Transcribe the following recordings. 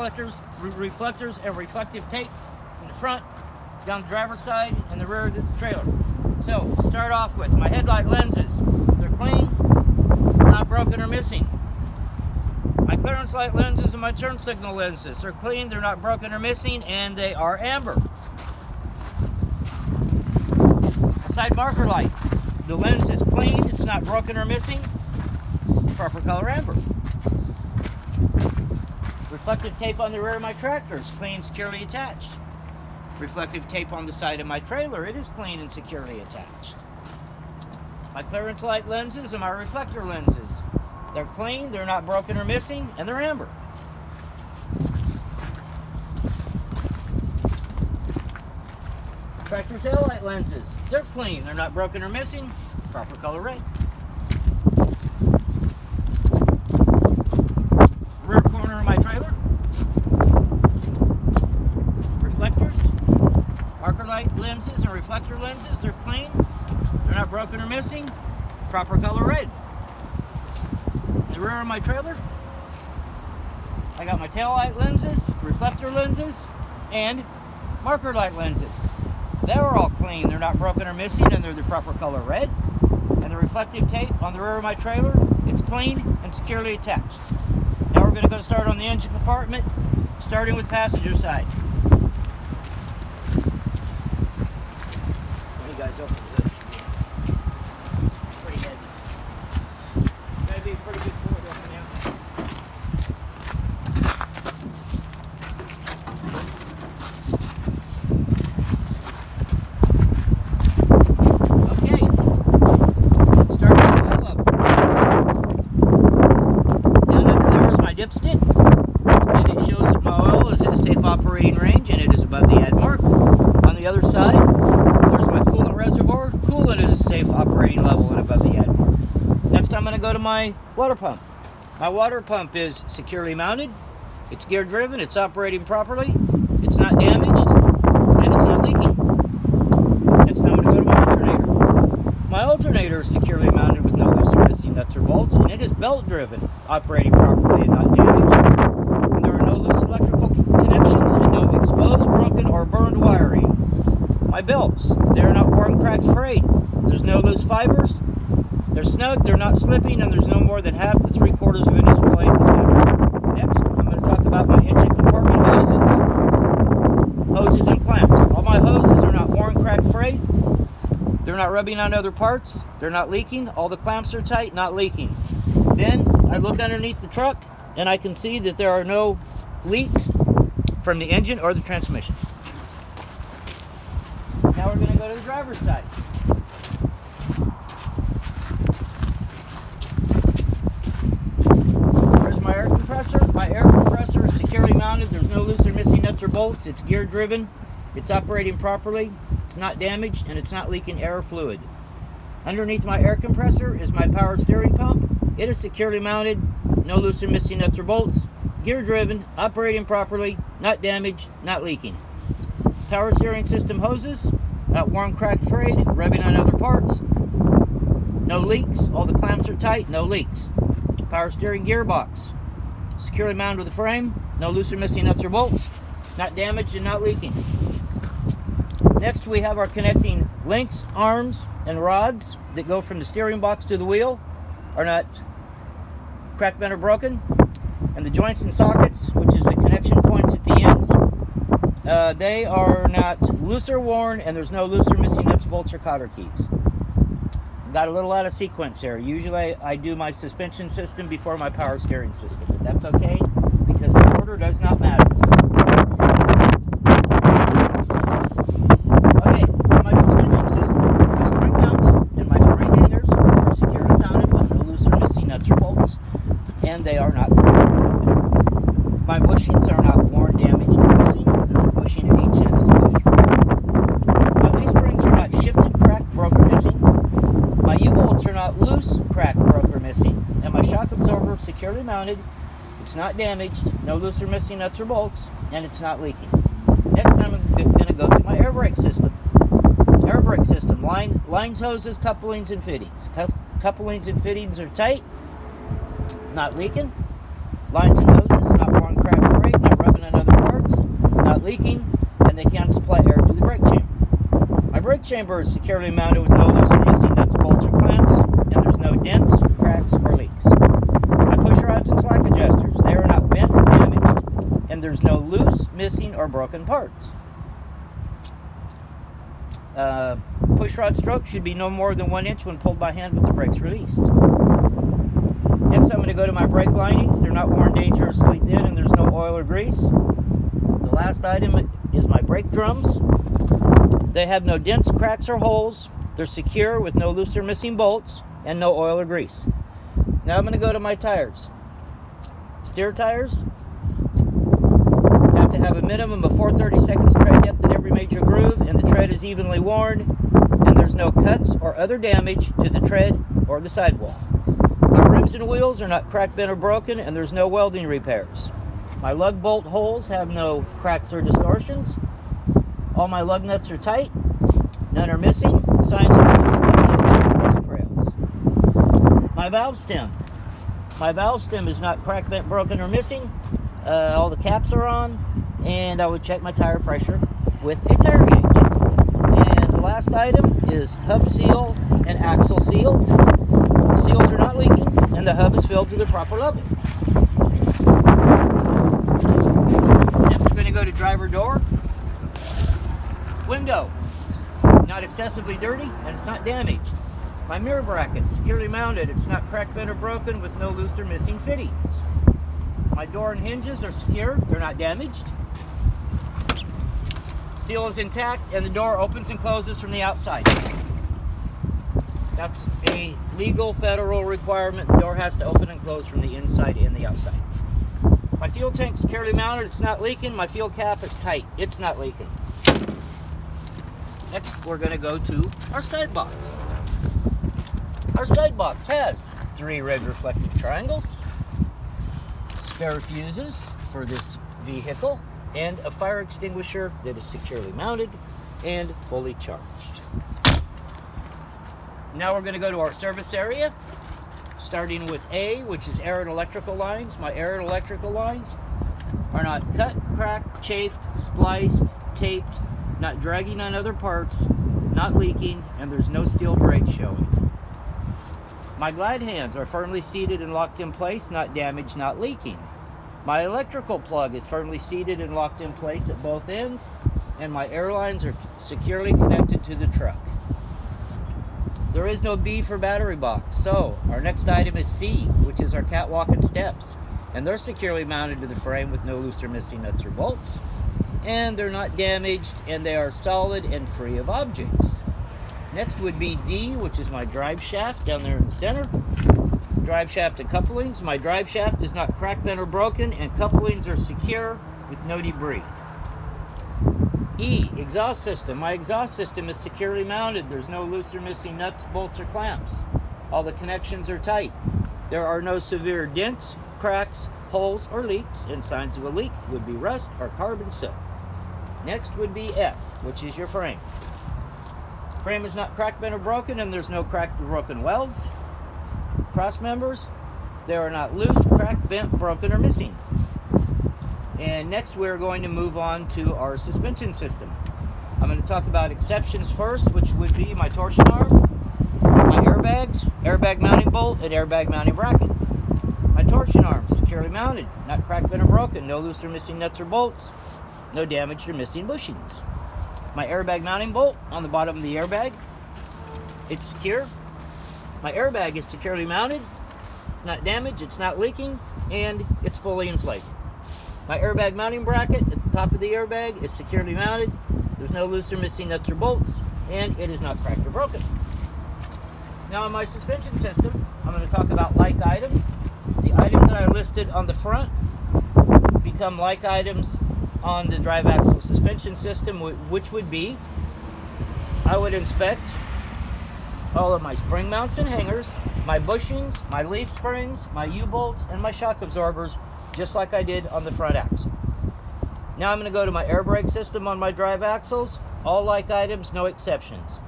reflectors and reflective tape in the front, down the driver's side, and the rear of the trailer. So, to start off with, my headlight lenses, they're clean, not broken or missing. My clearance light lenses and my turn signal lenses, they're clean, they're not broken or missing, and they are amber. A side marker light, the lens is clean, it's not broken or missing, proper color amber. Reflective tape on the rear of my tractor is clean, securely attached. Reflective tape on the side of my trailer, it is clean and securely attached. My clearance light lenses and my reflector lenses, they're clean, they're not broken or missing, and they're amber. Tractor tail light lenses, they're clean, they're not broken or missing, proper color red. Rear corner of my trailer, reflectors, marker light lenses and reflector lenses, they're clean, they're not broken or missing, proper color red. The rear of my trailer, I got my tail light lenses, reflector lenses, and marker light lenses. They're all clean, they're not broken or missing, and they're the proper color red. And the reflective tape on the rear of my trailer, it's clean and securely attached. Now we're going to start on the engine compartment, starting with passenger side. You guys open the hood. Pretty heavy. Gotta be a pretty good Ford open now. Okay. Starting with the wheel up. Down up there is my dipstick. And it shows that my oil is at a safe operating range and it is above the add mark. On the other side, there's my coolant reservoir. Coolant is a safe operating level and above the add mark. Next, I'm going to go to my water pump. My water pump is securely mounted. It's gear driven. It's operating properly. It's not damaged. And it's not leaking. Next, I'm going to go to my alternator. My alternator is securely mounted with no loose or missing nuts or bolts. And it is belt driven, operating properly and not damaged. And there are no loose electrical connections and no exposed, broken, or burned wiring. My belts, they are not worn, cracked, frayed. There's no loose fibers. They're snug, they're not slipping, and there's no more than half to 3/4 of an inch play at the center. Next, I'm going to talk about my engine compartment hoses. Hoses and clamps. All my hoses are not worn, cracked, frayed. They're not rubbing on other parts. They're not leaking. All the clamps are tight, not leaking. Then, I look underneath the truck, and I can see that there are no leaks from the engine or the transmission. Now we're going to go to the driver's side. There's my air compressor. My air compressor is securely mounted. There's no loose or missing nuts or bolts. It's gear driven. It's operating properly. It's not damaged and it's not leaking air or fluid. Underneath my air compressor is my power steering pump. It is securely mounted. No loose or missing nuts or bolts. Gear driven, operating properly, not damaged, not leaking. Power steering system hoses, not worn, cracked, frayed, rubbing on other parts. No leaks, all the clamps are tight, no leaks. Power steering gearbox, securely mounted with a frame, no loose or missing nuts or bolts, not damaged and not leaking. Next we have our connecting links, arms, and rods that go from the steering box to the wheel, are not cracked, bent, or broken. And the joints and sockets, which is the connection points at the ends, they are not loose or worn, and there's no loose or missing nuts, bolts, or cotter keys. Got a little out of sequence here. Usually I do my suspension system before my power steering system, but that's okay because the order does not matter. Okay, my suspension system. My spring mounts and my spring hangers are securely mounted with no loose or missing nuts or bolts, and they are not broken. My bushings are not worn, damaged, or missing. There's a bushing at each end of the bushing. My leaf springs are not shifted, cracked, broke, or missing. My U-bolts are not loose, cracked, broke, or missing. And my shock absorber is securely mounted. It's not damaged, no loose or missing nuts or bolts, and it's not leaking. Next, I'm going to go to my air brake system. Air brake system, lines, hoses, couplings, and fittings. Couplings and fittings are tight, not leaking. Lines and hoses, not worn, cracked, frayed, not rubbing chamber is securely mounted with no loose or missing nuts, bolts, or clamps, and there's no dents, cracks, or leaks. My push rods and slack adjusters, they are not bent or damaged, and there's no loose, missing, or broken parts. Push rod stroke should be no more than 1 inch when pulled by hand with the brakes released. Next, I'm going to go to my brake linings. They're not worn dangerously thin, and there's no oil or grease. The last item is my brake drums. They have no dents, cracks, or holes. They're secure with no loose or missing bolts and no oil or grease. Now I'm going to go to my tires. Steer tires have to have a minimum of 4/32 tread depth in every major groove, and the tread is evenly worn, and there's no cuts or other damage to the tread or the sidewall. My rims and wheels are not cracked, bent, or broken, and there's no welding repairs. My lug bolt holes have no cracks or distortions. All my lug nuts are tight. None are missing. Signs of rust trails. My valve stem. My valve stem is not cracked, bent, broken, or missing. All the caps are on, and I would check my tire pressure with a tire gauge. And the last item is hub seal and axle seal. The seals are not leaking, and the hub is filled to the proper level. Next, we're going to go to driver door. Window, not excessively dirty, and it's not damaged. My mirror bracket, securely mounted. It's not cracked, bent, or broken with no loose or missing fittings. My door and hinges are secure. They're not damaged. Seal is intact, and the door opens and closes from the outside. That's a legal federal requirement. The door has to open and close from the inside and the outside. My fuel tank securely mounted. It's not leaking. My fuel cap is tight. It's not leaking. Next, we're going to go to our side box. Our side box has 3 red reflective triangles, spare fuses for this vehicle, and a fire extinguisher that is securely mounted and fully charged. Now we're going to go to our service area, starting with A, which is air and electrical lines. My air and electrical lines are not cut, cracked, chafed, spliced, taped, not dragging on other parts, not leaking, and there's no steel braid showing. My glide hands are firmly seated and locked in place, not damaged, not leaking. My electrical plug is firmly seated and locked in place at both ends, and my air lines are securely connected to the truck. There is no B for battery box, so our next item is C, which is our catwalk and steps, and they're securely mounted to the frame with no loose or missing nuts or bolts, and they're not damaged, and they are solid and free of objects. Next would be D, which is my drive shaft down there in the center. Drive shaft and couplings. My drive shaft is not cracked, bent, or broken, and couplings are secure with no debris. E, exhaust system. My exhaust system is securely mounted. There's no loose or missing nuts, bolts, or clamps. All the connections are tight. There are no severe dents, cracks, holes, or leaks, and signs of a leak would be rust or carbon soot. Next would be F, which is your frame. Frame is not cracked, bent, or broken, and there's no cracked or broken welds. Cross members, they are not loose, cracked, bent, broken, or missing. And next we're going to move on to our suspension system. I'm going to talk about exceptions first, which would be my torsion arm, my airbags, airbag mounting bolt, and airbag mounting bracket. My torsion arm, securely mounted, not cracked, bent, or broken, no loose or missing nuts or bolts, no damaged or missing bushings. My airbag mounting bolt on the bottom of the airbag, it's secure. My airbag is securely mounted, it's not damaged, it's not leaking, and it's fully inflated. My airbag mounting bracket at the top of the airbag is securely mounted, there's no loose or missing nuts or bolts, and it is not cracked or broken. Now on my suspension system, I'm going to talk about like items. The items that I listed on the front become like items on the drive axle suspension system, which would be, I would inspect all of my spring mounts and hangers, my bushings, my leaf springs, my U-bolts, and my shock absorbers, just like I did on the front axle. Now I'm going to go to my air brake system on my drive axles, all like items, no exceptions.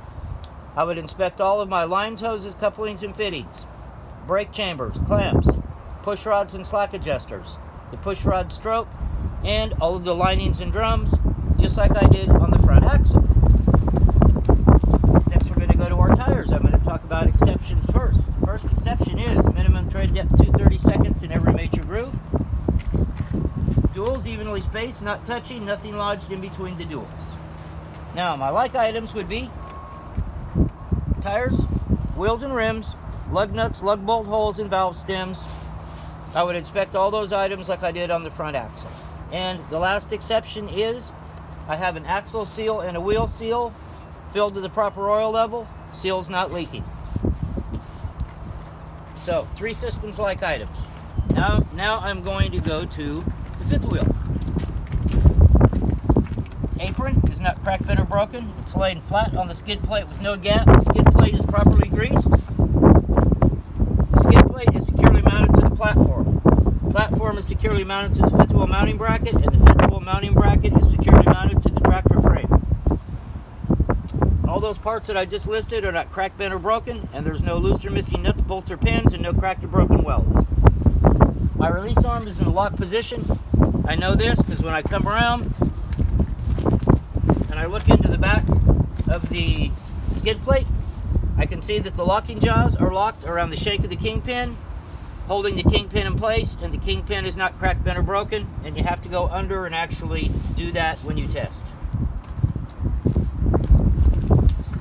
I would inspect all of my lines, hoses, couplings, and fittings, brake chambers, clamps, push rods and slack adjusters, the push rod stroke, and all of the linings and drums, just like I did on the front axle. for tires, I'm going to talk about exceptions first. First exception is minimum tread depth 230 seconds in every major groove. Duals evenly spaced, not touching, nothing lodged in between the duals. Now, my like items would be tires, wheels and rims, lug nuts, lug bolt holes, and valve stems. I would inspect all those items like I did on the front axle. And the last exception is I have an axle seal and a wheel seal filled to the proper oil level, seal's not leaking. So, 3 systems like items. Now I'm going to go to the fifth wheel. Apron is not cracked, bent, or broken. It's laying flat on the skid plate with no gap. The skid plate is properly greased. The skid plate is securely mounted to the platform. The platform is securely mounted to the fifth wheel mounting bracket, and the fifth wheel mounting bracket is securely mounted to the tractor frame. All those parts that I just listed are not cracked, bent, or broken, and there's no loose or missing nuts, bolts, or pins, and no cracked or broken welds. My release arm is in the lock position. I know this because when I come around and I look into the back of the skid plate, I can see that the locking jaws are locked around the shank of the kingpin, holding the kingpin in place, and the kingpin is not cracked, bent, or broken, and you have to go under and actually do that when you test.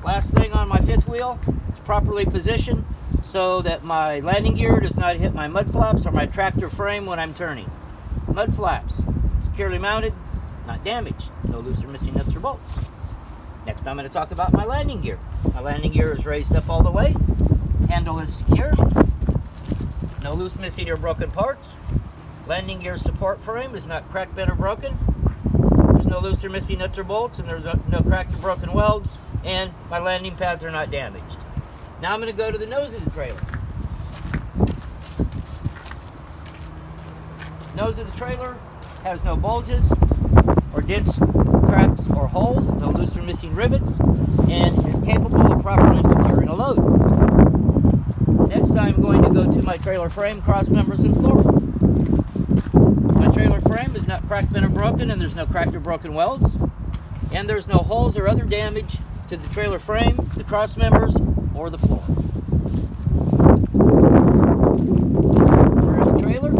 Last thing on my fifth wheel, it's properly positioned so that my landing gear does not hit my mud flaps or my tractor frame when I'm turning. Mud flaps, securely mounted, not damaged, no loose or missing nuts or bolts. Next I'm going to talk about my landing gear. My landing gear is raised up all the way, handle is secure, no loose, missing, or broken parts. Landing gear support frame is not cracked, bent, or broken. There's no loose or missing nuts or bolts, and there's no cracked or broken welds, and my landing pads are not damaged. Now I'm going to go to the nose of the trailer. Nose of the trailer has no bulges or dents, cracks, or holes, no loose or missing rivets, and is capable of properly securing a load. Next I'm going to go to my trailer frame, cross members, and floor. My trailer frame is not cracked, bent, or broken, and there's no cracked or broken welds, and there's no holes or other damage to the trailer frame, the cross members, or the floor. For the trailer,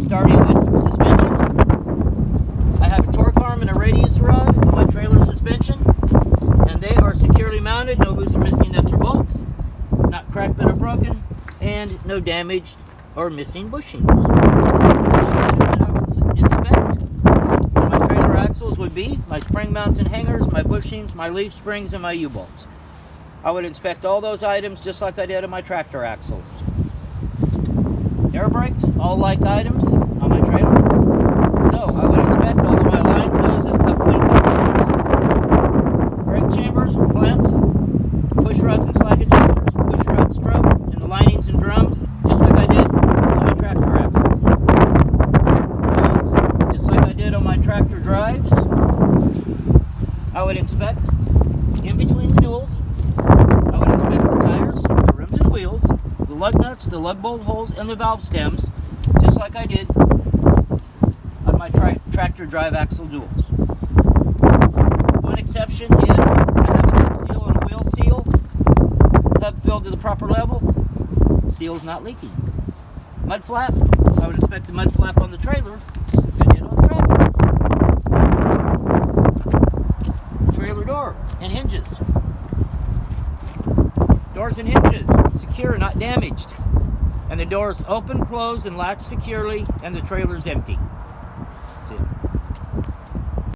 starting with suspension, I have a torque arm and a radius rod on my trailer suspension, and they are securely mounted, no loose or missing nuts or bolts, not cracked, bent, or broken, and no damaged or missing bushings. That I would inspect on my trailer axles would be my spring mounts and hangers, my bushings, my leaf springs, and my U-bolts. I would inspect all those items just like I did on my tractor axles. Air brakes, all like items on my trailer. So I would inspect all of my lines, hoses, couplings, and clamps. Brake chambers, clamps, push rods and slack adjusters, push rod stroke, and the linings and drums, just like I did on my tractor axles. Tools, just like I did on my tractor drives. I would inspect in between the duals. I would inspect the tires, the rims and wheels, the lug nuts, the lug bolt holes, and the valve stems, just like I did on my tractor drive axle duals. One exception is I have a hub seal and a wheel seal. Hub filled to the proper level, seal's not leaking. Mud flap, I would inspect the mud flap on the trailer, just like I did on the tractor. Trailer door and hinges. Doors and hinges, secure, not damaged. And the doors open, close, and latch securely, and the trailer's empty. That's it.